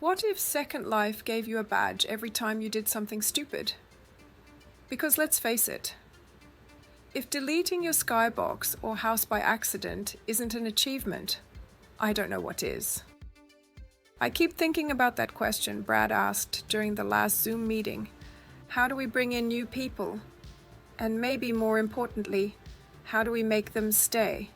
What if Second Life gave you a badge every time you did something stupid? Because let's face it, if deleting your skybox or house by accident isn't an achievement, I don't know what is. I keep thinking about that question Brad asked during the last Zoom meeting. How do we bring in new people? And maybe more importantly, how do we make them stay?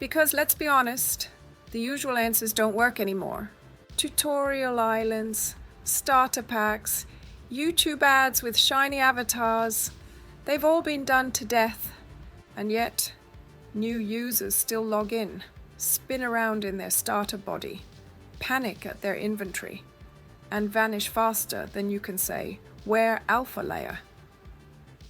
Because let's be honest, the usual answers don't work anymore. Tutorial islands, starter packs, YouTube ads with shiny avatars, they've all been done to death. And yet, new users still log in, spin around in their starter body, panic at their inventory, and vanish faster than you can say, "Where alpha layer?"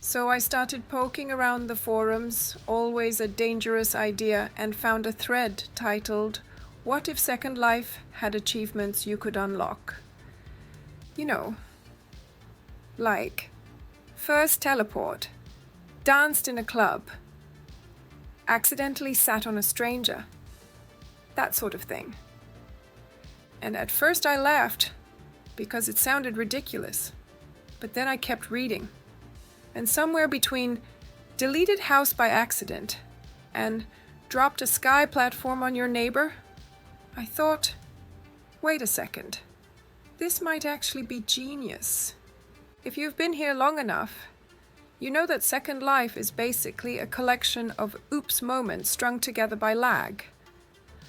So I started poking around the forums, always a dangerous idea, and found a thread titled, "What if Second Life had achievements you could unlock?" You know, like, first teleport, danced in a club, accidentally sat on a stranger, that sort of thing. And at first I laughed, because it sounded ridiculous, but then I kept reading. And somewhere between deleted house by accident and dropped a sky platform on your neighbor, I thought, wait a second, this might actually be genius. If you've been here long enough, you know that Second Life is basically a collection of oops moments strung together by lag.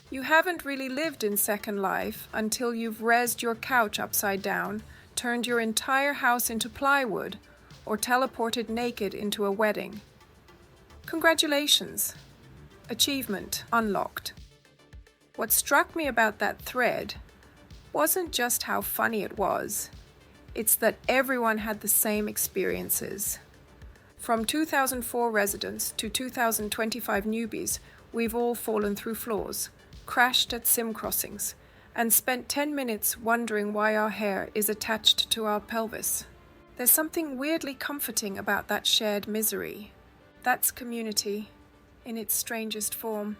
You haven't really lived in Second Life until you've rezzed your couch upside down, turned your entire house into plywood, or teleported naked into a wedding. Congratulations! Achievement unlocked. What struck me about that thread wasn't just how funny it was, it's that everyone had the same experiences. From 2004 residents to 2025 newbies, we've all fallen through floors, crashed at sim crossings, and spent 10 minutes wondering why our hair is attached to our pelvis. There's something weirdly comforting about that shared misery. That's community in its strangest form.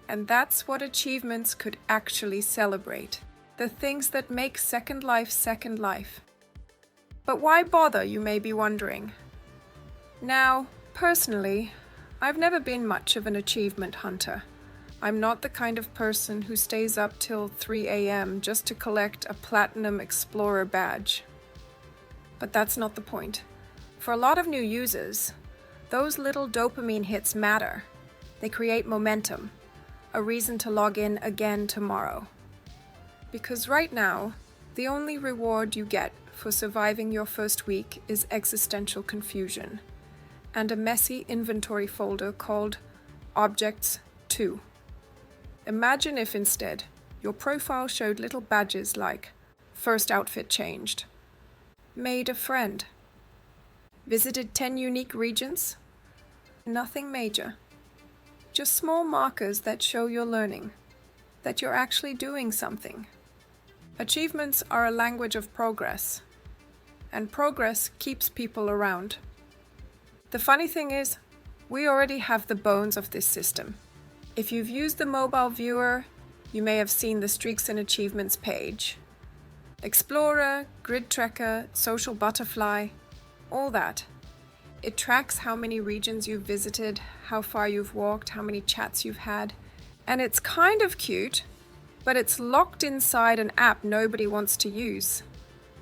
And that's what achievements could actually celebrate. The things that make Second Life Second Life. But why bother, you may be wondering? Now, personally, I've never been much of an achievement hunter. I'm not the kind of person who stays up till 3 a.m. just to collect a Platinum Explorer badge. But that's not the point. For a lot of new users, those little dopamine hits matter. They create momentum, a reason to log in again tomorrow. Because right now, the only reward you get for surviving your first week is existential confusion and a messy inventory folder called Objects 2. Imagine if instead your profile showed little badges like First Outfit Changed, Made a Friend, Visited 10 unique regions. Nothing major. Just small markers that show you're learning, that you're actually doing something. Achievements are a language of progress, and progress keeps people around. The funny thing is, we already have the bones of this system. If you've used the mobile viewer, you may have seen the Streaks and Achievements page. Explorer, Grid Tracker, Social Butterfly, all that. It tracks how many regions you've visited, how far you've walked, how many chats you've had. And it's kind of cute, but it's locked inside an app nobody wants to use.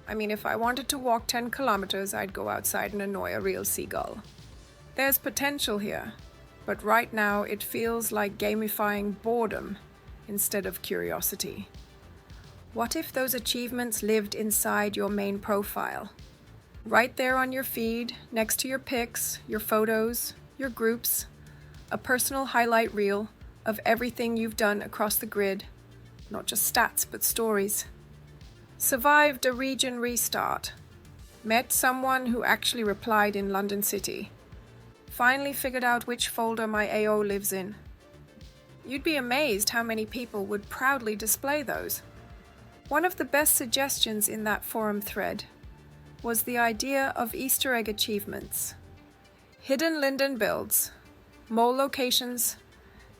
I mean, if I wanted to walk 10 kilometers, I'd go outside and annoy a real seagull. There's potential here, but right now it feels like gamifying boredom instead of curiosity. What if those achievements lived inside your main profile? Right there on your feed, next to your pics, your photos, your groups, a personal highlight reel of everything you've done across the grid, not just stats but stories. Survived a region restart. Met someone who actually replied in London City. Finally figured out which folder my AO lives in. You'd be amazed how many people would proudly display those. One of the best suggestions in that forum thread was the idea of Easter egg achievements. Hidden Linden builds, mole locations,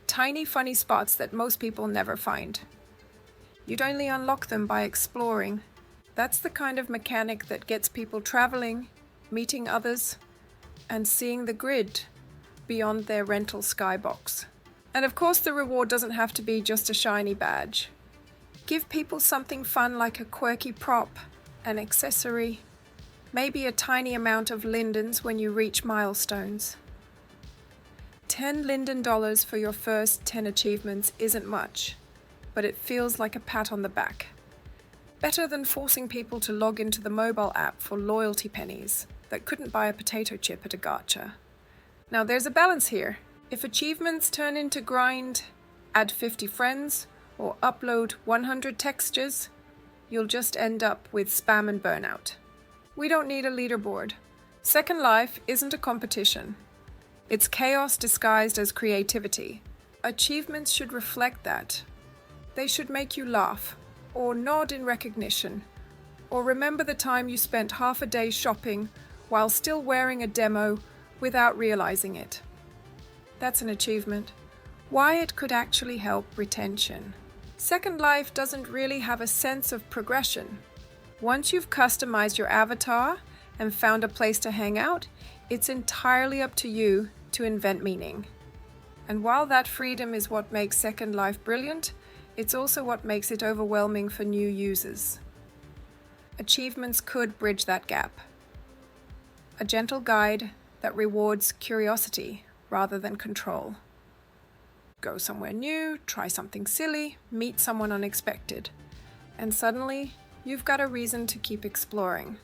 tiny funny spots that most people never find. You'd only unlock them by exploring. That's the kind of mechanic that gets people traveling, meeting others, and seeing the grid beyond their rental skybox. And of course, the reward doesn't have to be just a shiny badge. Give people something fun like a quirky prop, an accessory, maybe a tiny amount of lindens when you reach milestones. $10 linden for your first 10 achievements isn't much, but it feels like a pat on the back. Better than forcing people to log into the mobile app for loyalty pennies that couldn't buy a potato chip at a gacha. Now there's a balance here. If achievements turn into grind, add 50 friends, or upload 100 textures, you'll just end up with spam and burnout. We don't need a leaderboard. Second Life isn't a competition. It's chaos disguised as creativity. Achievements should reflect that. They should make you laugh, or nod in recognition, or remember the time you spent half a day shopping while still wearing a demo without realizing it. That's an achievement. Why it could actually help retention. Second Life doesn't really have a sense of progression. Once you've customized your avatar and found a place to hang out, it's entirely up to you to invent meaning. And while that freedom is what makes Second Life brilliant, it's also what makes it overwhelming for new users. Achievements could bridge that gap. A gentle guide that rewards curiosity rather than control. Go somewhere new, try something silly, meet someone unexpected, and suddenly you've got a reason to keep exploring.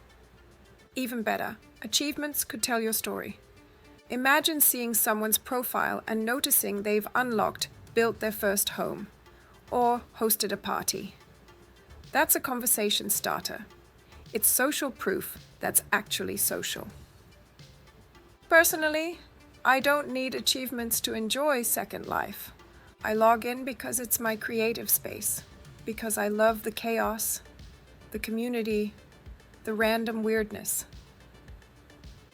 Even better, achievements could tell your story. Imagine seeing someone's profile and noticing they've built their first home, or hosted a party. That's a conversation starter. It's social proof that's actually social. Personally, I don't need achievements to enjoy Second Life. I log in because it's my creative space, because I love the chaos, the community, the random weirdness.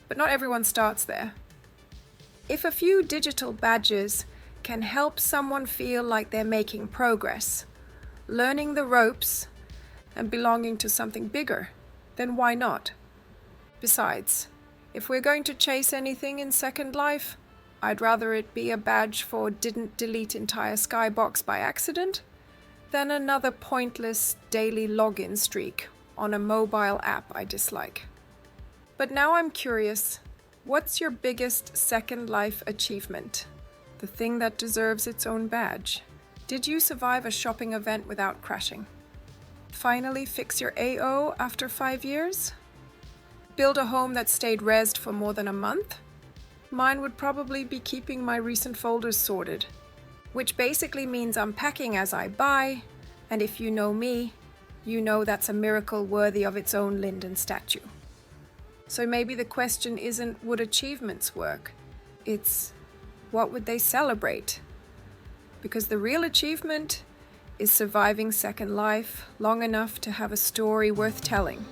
But not everyone starts there. If a few digital badges can help someone feel like they're making progress, learning the ropes, and belonging to something bigger, then why not? Besides, if we're going to chase anything in Second Life, I'd rather it be a badge for didn't delete entire skybox by accident than another pointless daily login streak on a mobile app I dislike. But now I'm curious, what's your biggest Second Life achievement? The thing that deserves its own badge. Did you survive a shopping event without crashing? Finally fix your AO after 5 years? Build a home that stayed rezzed for more than a month? Mine would probably be keeping my recent folders sorted, which basically means unpacking as I buy, and if you know me, you know that's a miracle worthy of its own linden statue. So maybe the question isn't would achievements work? It's what would they celebrate? Because the real achievement is surviving Second Life long enough to have a story worth telling.